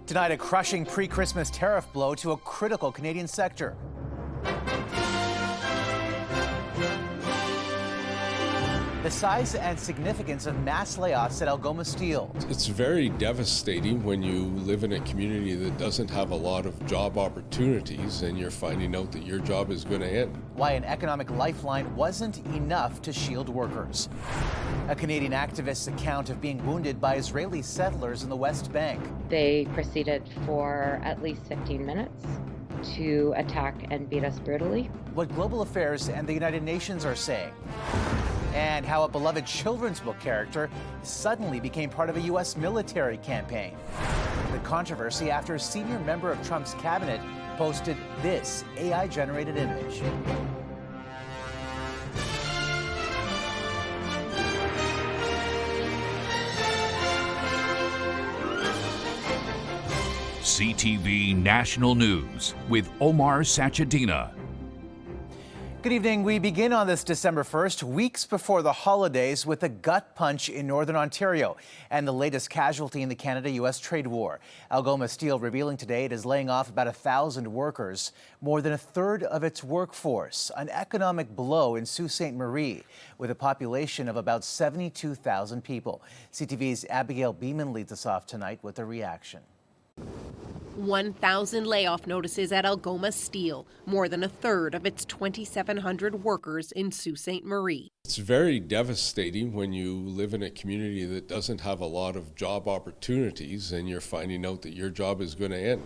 Tonight, a crushing pre-Christmas tariff blow to a critical Canadian sector. The size and significance of mass layoffs at Algoma Steel. It's very devastating when you live in a community that doesn't have a lot of job opportunities and you're finding out that your job is going to end. Why an economic lifeline wasn't enough to shield workers. A Canadian activist's account of being wounded by Israeli settlers in the West Bank. They proceeded for at least 15 minutes to attack and beat us brutally. What Global Affairs and the United Nations are saying. And how a beloved children's book character suddenly became part of a U.S. military campaign. The controversy after a senior member of Trump's cabinet posted this AI-generated image. CTV National News with Omar Sachedina. Good evening. We begin on this December 1st, weeks before the holidays, with a gut punch in Northern Ontario and the latest casualty in the Canada-U.S. trade war. Algoma Steel revealing today it is laying off about 1,000 workers, more than a third of its workforce. An economic blow in Sault Ste. Marie, with a population of about 72,000 people. CTV's Abigail Beeman leads us off tonight with a reaction. 1,000 layoff notices at Algoma Steel, more than a third of its 2,700 workers in Sault Ste. Marie. It's very devastating when you live in a community that doesn't have a lot of job opportunities and you're finding out that your job is going to end.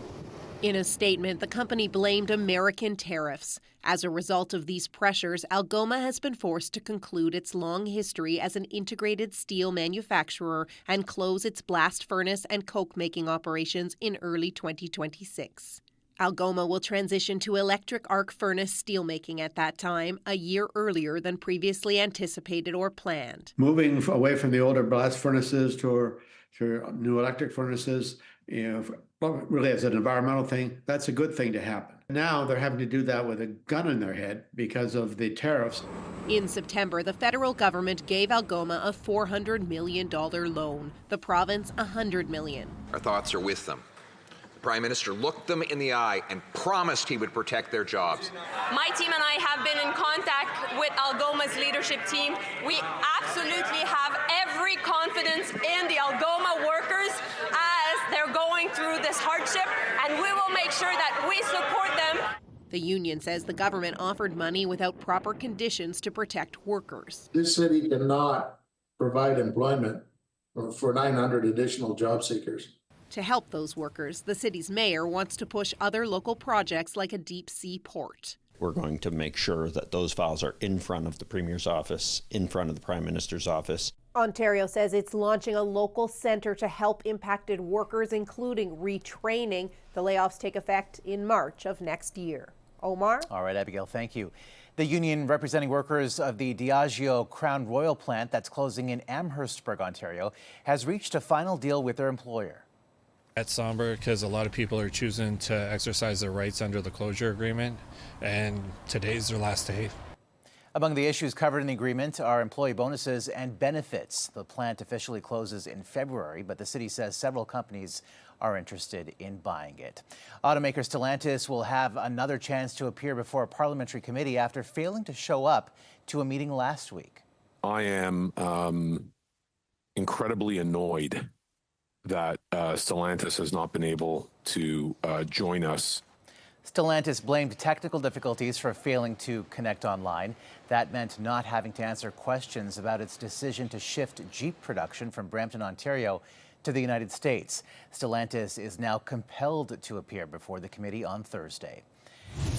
In a statement, the company blamed American tariffs. As a result of these pressures, Algoma has been forced to conclude its long history as an integrated steel manufacturer and close its blast furnace and coke-making operations in early 2026. Algoma will transition to electric arc furnace steelmaking at that time, a year earlier than previously anticipated or planned. Moving away from the older blast furnaces to new electric furnaces, really as an environmental thing, that's a good thing to happen. Now they're having to do that with a gun in their head because of the tariffs. In September, the federal government gave Algoma a $400 million loan, the province $100 million. Our thoughts are with them. The Prime Minister looked them in the eye and promised he would protect their jobs. My team and I have been in contact with Algoma's leadership team. We absolutely have every confidence in the Algoma workers as they're going through this hardship, and we will make sure that we support them. The union says the government offered money without proper conditions to protect workers. This city cannot provide employment for 900 additional job seekers. To help those workers, the city's mayor wants to push other local projects like a deep sea port. We're going to make sure that those files are in front of the Premier's office, in front of the Prime Minister's office. Ontario says it's launching a local centre to help impacted workers, including retraining. The layoffs take effect in March of next year. Omar? All right, Abigail, thank you. The union representing workers of the Diageo Crown Royal plant that's closing in Amherstburg, Ontario, has reached a final deal with their employer. It's somber because a lot of people are choosing to exercise their rights under the closure agreement, and today's their last day. Among the issues covered in the agreement are employee bonuses and benefits. The plant officially closes in February, but the city says several companies are interested in buying it. Automaker Stellantis will have another chance to appear before a parliamentary committee after failing to show up to a meeting last week. I am incredibly annoyed that Stellantis has not been able to join us. Stellantis blamed technical difficulties for failing to connect online. That meant not having to answer questions about its decision to shift Jeep production from Brampton, Ontario to the United States. Stellantis is now compelled to appear before the committee on Thursday.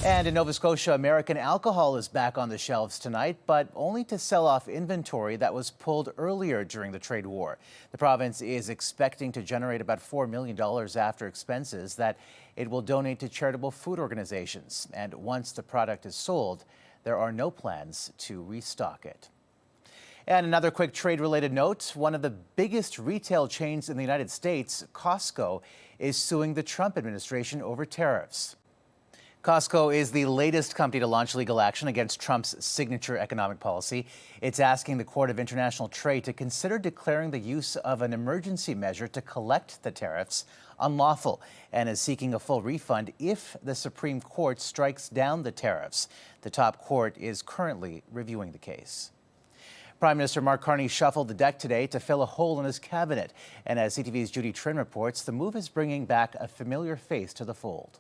And in Nova Scotia, American alcohol is back on the shelves tonight, but only to sell off inventory that was pulled earlier during the trade war. The province is expecting to generate about $4 million after expenses that it will donate to charitable food organizations. And once the product is sold, there are no plans to restock it. And another quick trade-related note, one of the biggest retail chains in the United States, Costco, is suing the Trump administration over tariffs. Costco is the latest company to launch legal action against Trump's signature economic policy. It's asking the Court of International Trade to consider declaring the use of an emergency measure to collect the tariffs unlawful and is seeking a full refund if the Supreme Court strikes down the tariffs. The top court is currently reviewing the case. Prime Minister Mark Carney shuffled the deck today to fill a hole in his cabinet. And as CTV's Judy Trin reports, the move is bringing back a familiar face to the fold.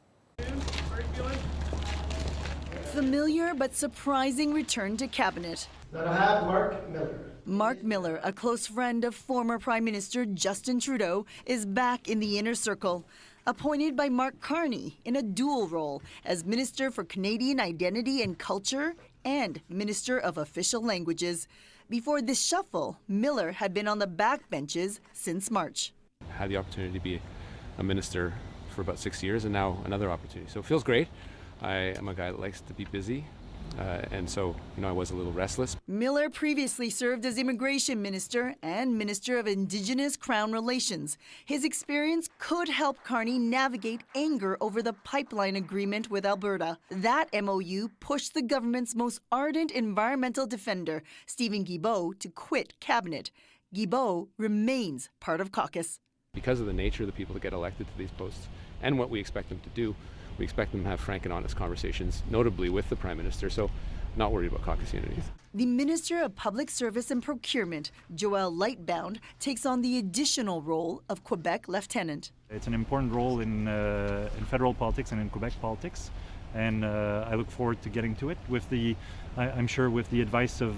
Familiar but surprising return to cabinet. That I have Mark Miller. Mark Miller, a close friend of former Prime Minister Justin Trudeau, is back in the inner circle. Appointed by Mark Carney in a dual role as Minister for Canadian Identity and Culture and Minister of Official Languages. Before this shuffle, Miller had been on the backbenches since March. I had the opportunity to be a minister for about 6 years and now another opportunity. So it feels great. I am a guy that likes to be busy. And so, I was a little restless. Miller previously served as Immigration Minister and Minister of Indigenous Crown Relations. His experience could help Carney navigate anger over the pipeline agreement with Alberta. That MOU pushed the government's most ardent environmental defender, Steven Guilbeault, to quit cabinet. Guilbeault remains part of caucus. Because of the nature of the people that get elected to these posts and what we expect them to do, we expect them to have frank and honest conversations, notably with the Prime Minister, so not worried about caucus unity. The Minister of Public Service and Procurement, Joël Lightbound, takes on the additional role of Quebec Lieutenant. It's an important role in federal politics and in Quebec politics, and I look forward to getting to it I'm sure with the advice of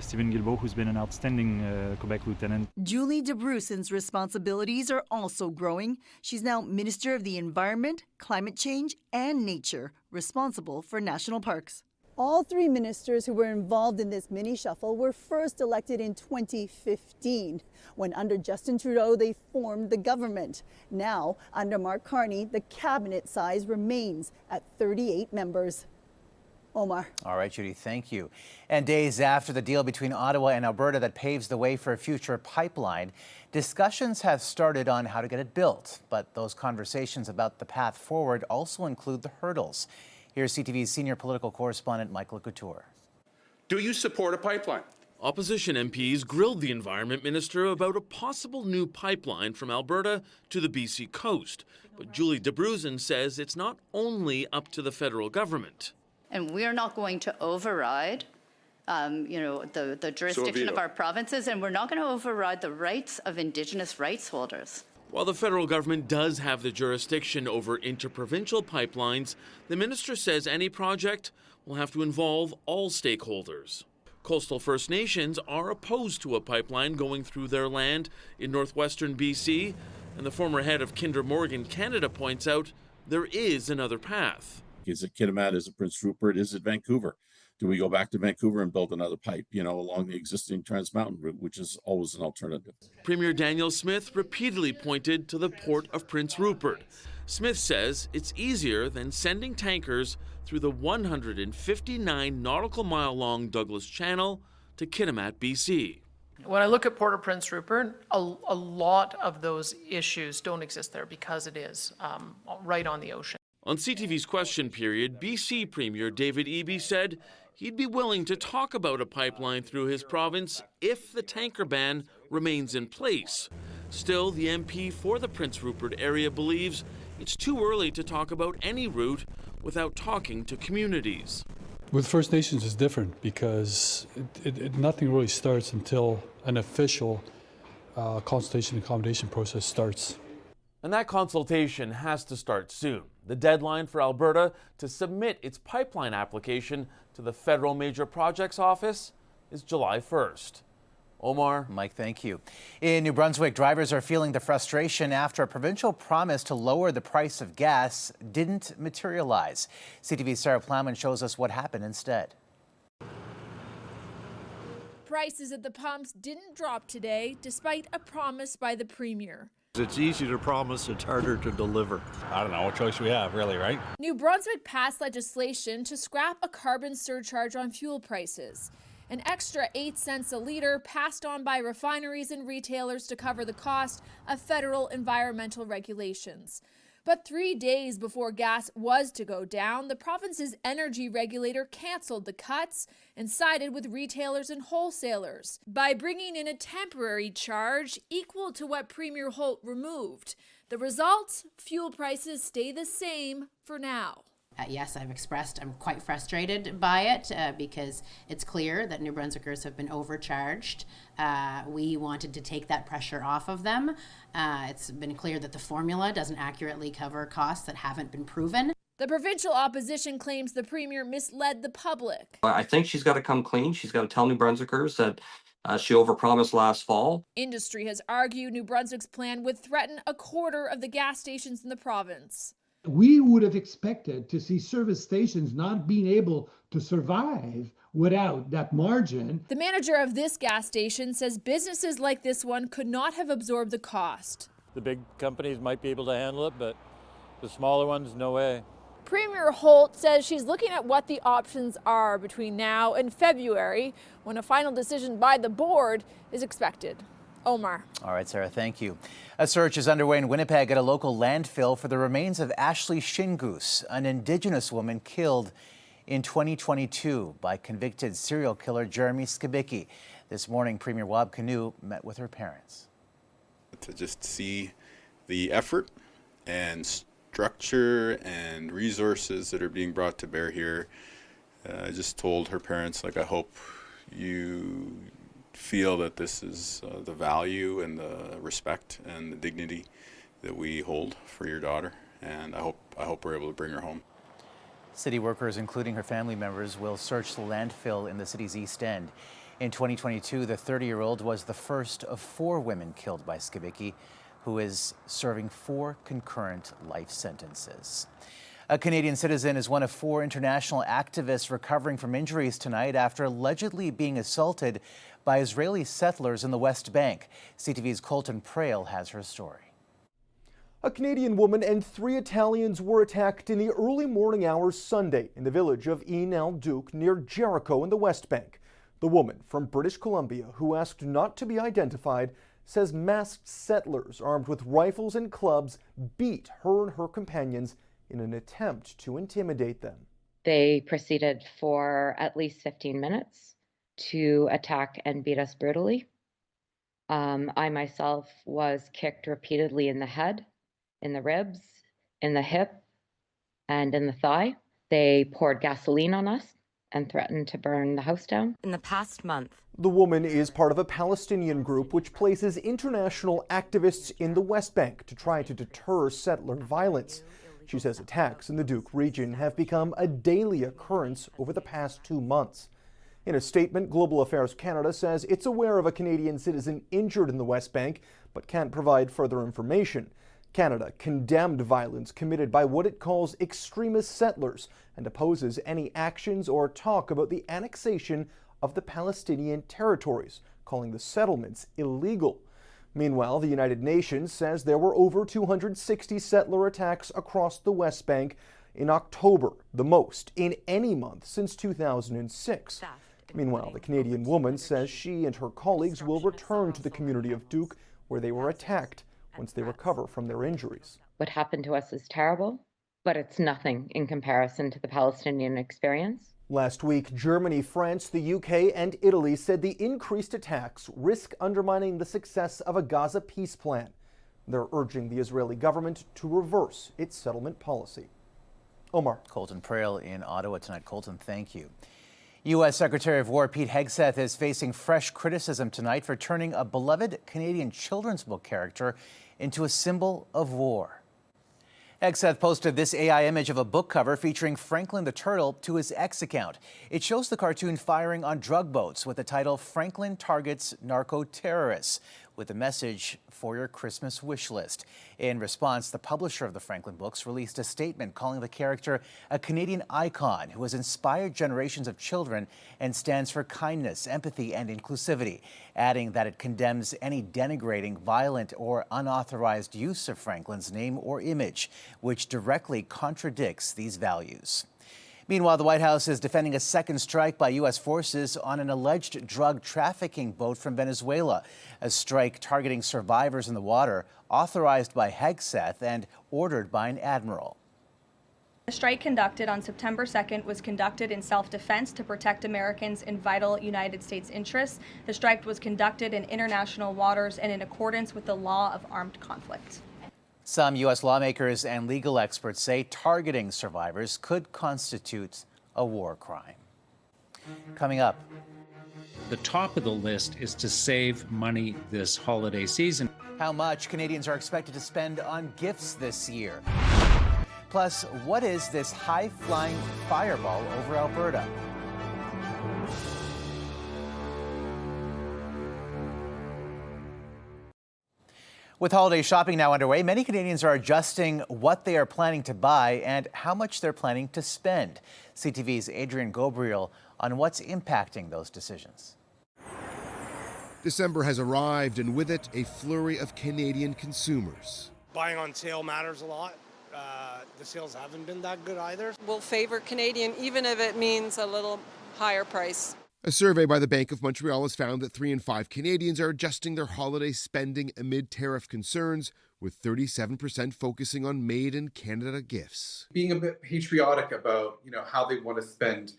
Steven Guilbeault, who's been an outstanding Quebec lieutenant. Julie DeBrusen's responsibilities are also growing. She's now Minister of the Environment, Climate Change and Nature, responsible for national parks. All three ministers who were involved in this mini shuffle were first elected in 2015, when under Justin Trudeau they formed the government. Now, under Mark Carney, the cabinet size remains at 38 members. Omar. All right, Judy, thank you. And days after the deal between Ottawa and Alberta that paves the way for a future pipeline, discussions have started on how to get it built. But those conversations about the path forward also include the hurdles. Here's CTV's senior political correspondent, Michael Couture. Do you support a pipeline? Opposition MPs grilled the Environment Minister about a possible new pipeline from Alberta to the BC coast. But Julie DeBrusen says it's not only up to the federal government. And we're not going to override, the jurisdiction of our provinces, and we're not going to override the rights of Indigenous rights holders. While the federal government does have the jurisdiction over interprovincial pipelines, the minister says any project will have to involve all stakeholders. Coastal First Nations are opposed to a pipeline going through their land in northwestern BC, and the former head of Kinder Morgan Canada points out there is another path. Is it Kitimat? Is it Prince Rupert? Is it Vancouver? Do we go back to Vancouver and build another pipe, along the existing Trans Mountain route, which is always an alternative? Premier Daniel Smith repeatedly pointed to the port of Prince Rupert. Smith says it's easier than sending tankers through the 159 nautical mile long Douglas Channel to Kitimat, BC. When I look at Port of Prince Rupert, a lot of those issues don't exist there because it is right on the ocean. On CTV's question period, BC Premier David Eby said he'd be willing to talk about a pipeline through his province if the tanker ban remains in place. Still, the MP for the Prince Rupert area believes it's too early to talk about any route without talking to communities. With First Nations it's different because nothing really starts until an official consultation and accommodation process starts. And that consultation has to start soon. The deadline for Alberta to submit its pipeline application to the Federal Major Projects Office is July 1st. Omar. Mike, thank you. In New Brunswick, drivers are feeling the frustration after a provincial promise to lower the price of gas didn't materialize. CTV's Sarah Plowman shows us what happened instead. Prices at the pumps didn't drop today, despite a promise by the Premier. It's easy to promise, it's harder to deliver. I don't know what choice we have, really, right? New Brunswick passed legislation to scrap a carbon surcharge on fuel prices. An extra 8 cents a litre passed on by refineries and retailers to cover the cost of federal environmental regulations. But 3 days before gas was to go down, the province's energy regulator canceled the cuts and sided with retailers and wholesalers by bringing in a temporary charge equal to what Premier Holt removed. The result? Fuel prices stay the same for now. Yes, I'm quite frustrated by it because it's clear that New Brunswickers have been overcharged. We wanted to take that pressure off of them. It's been clear that the formula doesn't accurately cover costs that haven't been proven. The provincial opposition claims the Premier misled the public. I think she's got to come clean. She's got to tell New Brunswickers that she overpromised last fall. Industry has argued New Brunswick's plan would threaten a quarter of the gas stations in the province. We would have expected to see service stations not being able to survive without that margin. The manager of this gas station says businesses like this one could not have absorbed the cost. The big companies might be able to handle it, but the smaller ones, no way. Premier Holt says she's looking at what the options are between now and February, when a final decision by the board is expected. Omar. All right, Sarah, thank you. A search is underway in Winnipeg at a local landfill for the remains of Ashley Shingoose, an Indigenous woman killed in 2022 by convicted serial killer Jeremy Skibicki. This morning, Premier Wab Kinew met with her parents. To just see the effort and structure and resources that are being brought to bear here, I just told her parents, I hope you feel that this is the value and the respect and the dignity that we hold for your daughter, and I hope we're able to bring her home. City workers, including her family members, will search the landfill in the city's East End. In 2022, the 30-year-old was the first of 4 women killed by Skibicki, who is serving 4 concurrent life sentences. A Canadian citizen is one of 4 international activists recovering from injuries tonight after allegedly being assaulted by Israeli settlers in the West Bank. CTV's Colton Prale has her story. A Canadian woman and 3 Italians were attacked in the early morning hours Sunday in the village of Ain el-Duke near Jericho in the West Bank. The woman from British Columbia, who asked not to be identified, says masked settlers armed with rifles and clubs beat her and her companions in an attempt to intimidate them. They proceeded for at least 15 minutes to attack and beat us brutally. I myself was kicked repeatedly in the head, in the ribs, in the hip, and in the thigh. They poured gasoline on us and threatened to burn the house down. In the past month, the woman is part of a Palestinian group which places international activists in the West Bank to try to deter settler violence. She says attacks in the Duke region have become a daily occurrence over the past 2 months. In a statement, Global Affairs Canada says it's aware of a Canadian citizen injured in the West Bank, but can't provide further information. Canada condemned violence committed by what it calls extremist settlers and opposes any actions or talk about the annexation of the Palestinian territories, calling the settlements illegal. Meanwhile, the United Nations says there were over 260 settler attacks across the West Bank in October, the most in any month since 2006. Meanwhile, the Canadian woman says she and her colleagues will return to the community of Duke, where they were attacked, once they recover from their injuries. What happened to us is terrible, but it's nothing in comparison to the Palestinian experience. Last week, Germany, France, the UK, and Italy said the increased attacks risk undermining the success of a Gaza peace plan. They're urging the Israeli government to reverse its settlement policy. Omar. Colton Prale in Ottawa tonight. Colton, thank you. U.S. Secretary of War Pete Hegseth is facing fresh criticism tonight for turning a beloved Canadian children's book character into a symbol of war. Hegseth posted this AI image of a book cover featuring Franklin the Turtle to his X account. It shows the cartoon firing on drug boats with the title "Franklin Targets Narco-Terrorists," with a message for your Christmas wish list. In response, the publisher of the Franklin books released a statement calling the character a Canadian icon who has inspired generations of children and stands for kindness, empathy, and inclusivity, adding that it condemns any denigrating, violent, or unauthorized use of Franklin's name or image, which directly contradicts these values. Meanwhile, the White House is defending a second strike by U.S. forces on an alleged drug trafficking boat from Venezuela, a strike targeting survivors in the water, authorized by Hegseth and ordered by an admiral. The strike conducted on September 2nd was conducted in self-defense to protect Americans in vital United States interests. The strike was conducted in international waters and in accordance with the law of armed conflict. Some U.S. lawmakers and legal experts say targeting survivors could constitute a war crime. Coming up. The top of the list is to save money this holiday season. How much Canadians are expected to spend on gifts this year? Plus, what is this high-flying fireball over Alberta? With holiday shopping now underway, many Canadians are adjusting what they are planning to buy and how much they're planning to spend. CTV's Adrian Guilbeault on what's impacting those decisions. December has arrived, and with it, a flurry of Canadian consumers. Buying on sale matters a lot. The sales haven't been that good either. We'll favor Canadian, even if it means a little higher price. A survey by the Bank of Montreal has found that 3 in 5 Canadians are adjusting their holiday spending amid tariff concerns, with 37% focusing on made-in-Canada gifts. Being a bit patriotic about, how they want to spend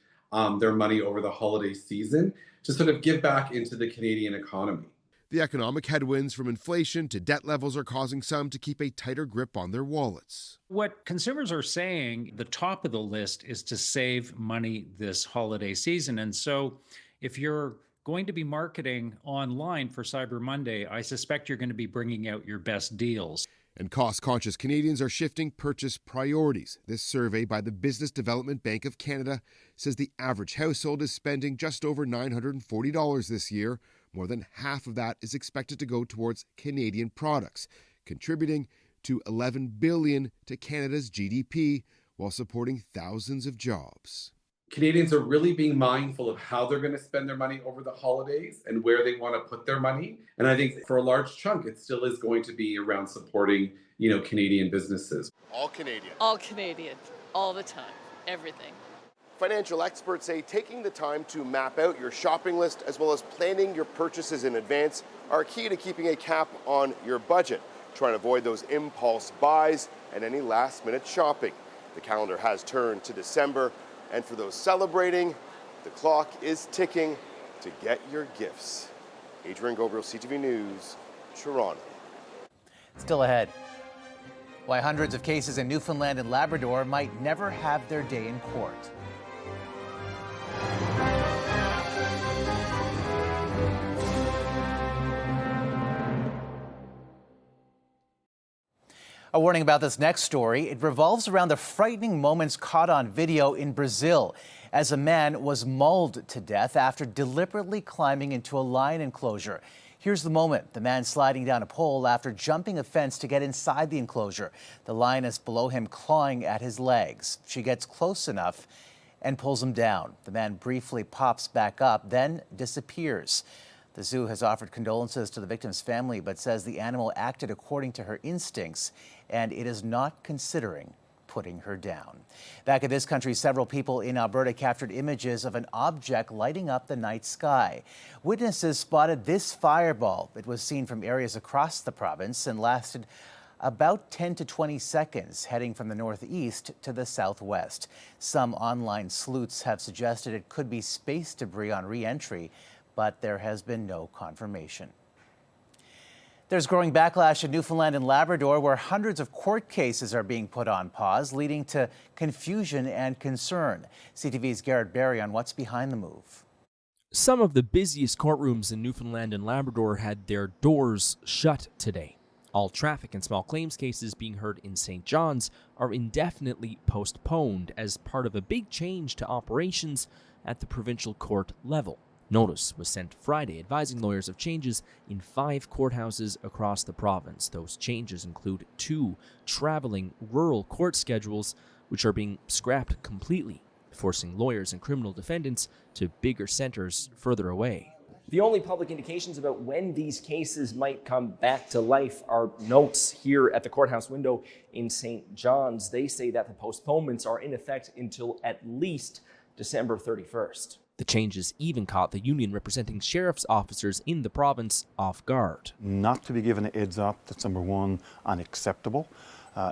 their money over the holiday season to sort of give back into the Canadian economy. The economic headwinds from inflation to debt levels are causing some to keep a tighter grip on their wallets. What consumers are saying, the top of the list is to save money this holiday season. And so if you're going to be marketing online for Cyber Monday, I suspect you're going to be bringing out your best deals. And cost-conscious Canadians are shifting purchase priorities. This survey by the Business Development Bank of Canada says the average household is spending just over $940 this year. More than half of that is expected to go towards Canadian products, contributing to $11 billion to Canada's GDP while supporting thousands of jobs. Canadians are really being mindful of how they're going to spend their money over the holidays and where they want to put their money. And I think for a large chunk, it still is going to be around supporting, Canadian businesses. All Canadian. All Canadian, all the time, everything. Financial experts say taking the time to map out your shopping list as well as planning your purchases in advance are key to keeping a cap on your budget, trying to avoid those impulse buys and any last-minute shopping. The calendar has turned to December, and for those celebrating, the clock is ticking to get your gifts. Adrian Guilbeault, CTV News, Toronto. Still ahead. Why hundreds of cases in Newfoundland and Labrador might never have their day in court. A warning about this next story. It revolves around the frightening moments caught on video in Brazil as a man was mauled to death after deliberately climbing into a lion enclosure. Here's the moment. The man sliding down a pole after jumping a fence to get inside the enclosure. The lioness below him clawing at his legs. She gets close enough and pulls him down. The man briefly pops back up, then disappears. The zoo has offered condolences to the victim's family, but says the animal acted according to her instincts, and it is not considering putting her down. Back in this country, several people in Alberta captured images of an object lighting up the night sky. Witnesses spotted this fireball. It was seen from areas across the province and lasted about 10 to 20 seconds, heading from the northeast to the southwest. Some online sleuths have suggested it could be space debris on re-entry, but there has been no confirmation. There's growing backlash in Newfoundland and Labrador, where hundreds of court cases are being put on pause, leading to confusion and concern. CTV's Garrett Barry on what's behind the move. Some of the busiest courtrooms in Newfoundland and Labrador had their doors shut today. All traffic and small claims cases being heard in St. John's are indefinitely postponed as part of a big change to operations at the provincial court level. Notice was sent Friday advising lawyers of changes in 5 courthouses across the province. Those changes include 2 traveling rural court schedules, which are being scrapped completely, forcing lawyers and criminal defendants to bigger centers further away. The only public indications about when these cases might come back to life are notes here at the courthouse window in St. John's. They say that the postponements are in effect until at least December 31st. The changes even caught the union representing sheriff's officers in the province off guard. Not to be given a heads up, that's number one, unacceptable.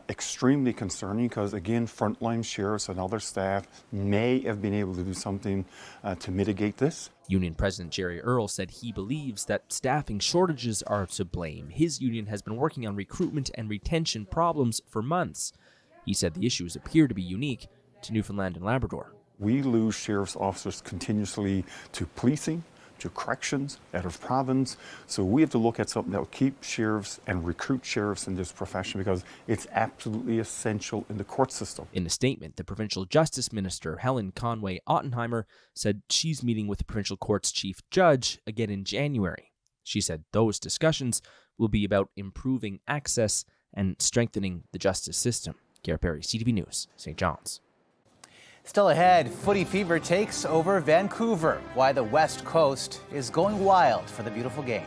extremely concerning because, again, frontline sheriffs and other staff may have been able to do something to mitigate this. Union President Jerry Earle said he believes that staffing shortages are to blame. His union has been working on recruitment and retention problems for months. He said the issues appear to be unique to Newfoundland and Labrador. We lose sheriff's officers continuously to policing, to corrections, out of province. So we have to look at something that will keep sheriffs and recruit sheriffs in this profession because it's absolutely essential in the court system. In a statement, the Provincial Justice Minister, Helen Conway-Ottenheimer, said she's meeting with the Provincial Court's Chief Judge again in January. She said those discussions will be about improving access and strengthening the justice system. Garrett Perry, CTV News, St. John's. Still ahead, footy fever takes over Vancouver. Why the West Coast is going wild for the beautiful game.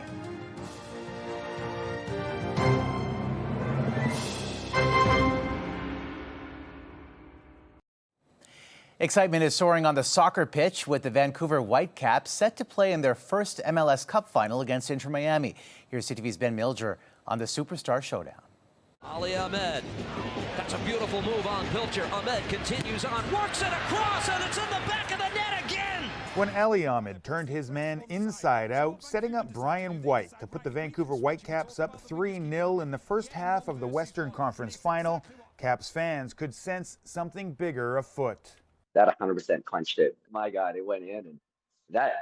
Excitement is soaring on the soccer pitch with the Vancouver Whitecaps set to play in their first MLS Cup final against Inter Miami. Here's CTV's Ben Milger on the Superstar Showdown. Ali Ahmed, that's a beautiful move on Pilcher. Ahmed continues on, works it across, and it's in the back of the net again. When Ali Ahmed turned his man inside out, setting up Brian White to put the Vancouver Whitecaps up 3-0 in the first half of the Western Conference Final, Caps fans could sense something bigger afoot. That 100% clenched it. My God, it went in, and that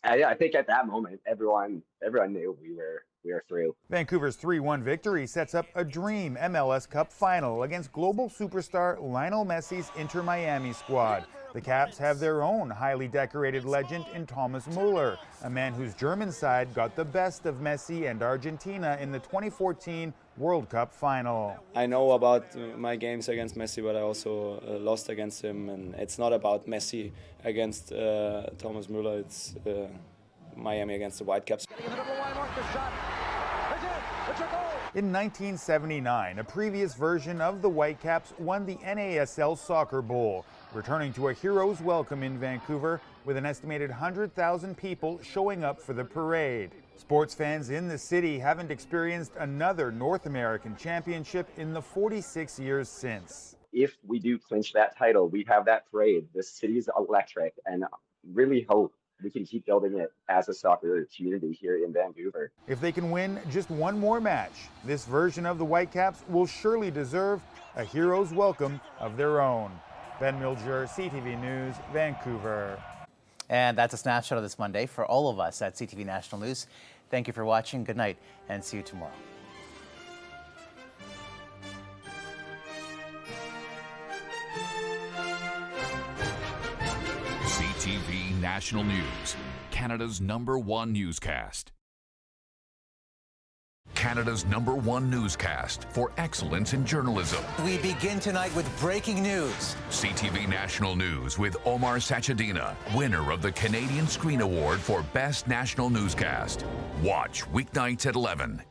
I think at that moment everyone knew we were through. Vancouver's 3-1 victory sets up a dream MLS Cup final against global superstar Lionel Messi's Inter Miami squad. The Caps have their own highly decorated legend in Thomas Müller, a man whose German side got the best of Messi and Argentina in the 2014 World Cup final. I know about my games against Messi, but I also lost against him, and it's not about Messi against Thomas Müller, it's Miami against the Whitecaps. In 1979, a previous version of the Whitecaps won the NASL Soccer Bowl, returning to a hero's welcome in Vancouver with an estimated 100,000 people showing up for the parade. Sports fans in the city haven't experienced another North American championship in the 46 years since. If we do clinch that title, we have that parade. The city's electric, and really hope we can keep building it as a soccer community here in Vancouver. If they can win just one more match, this version of the Whitecaps will surely deserve a hero's welcome of their own. Ben Milger, CTV News, Vancouver. And that's a snapshot of this Monday for all of us at CTV National News. Thank you for watching. Good night, and see you tomorrow. CTV National News, Canada's #1 newscast. Canada's #1 newscast for excellence in journalism. We begin tonight with breaking news. CTV National News with Omar Sachedina, winner of the Canadian Screen Award for Best National Newscast. Watch weeknights at 11.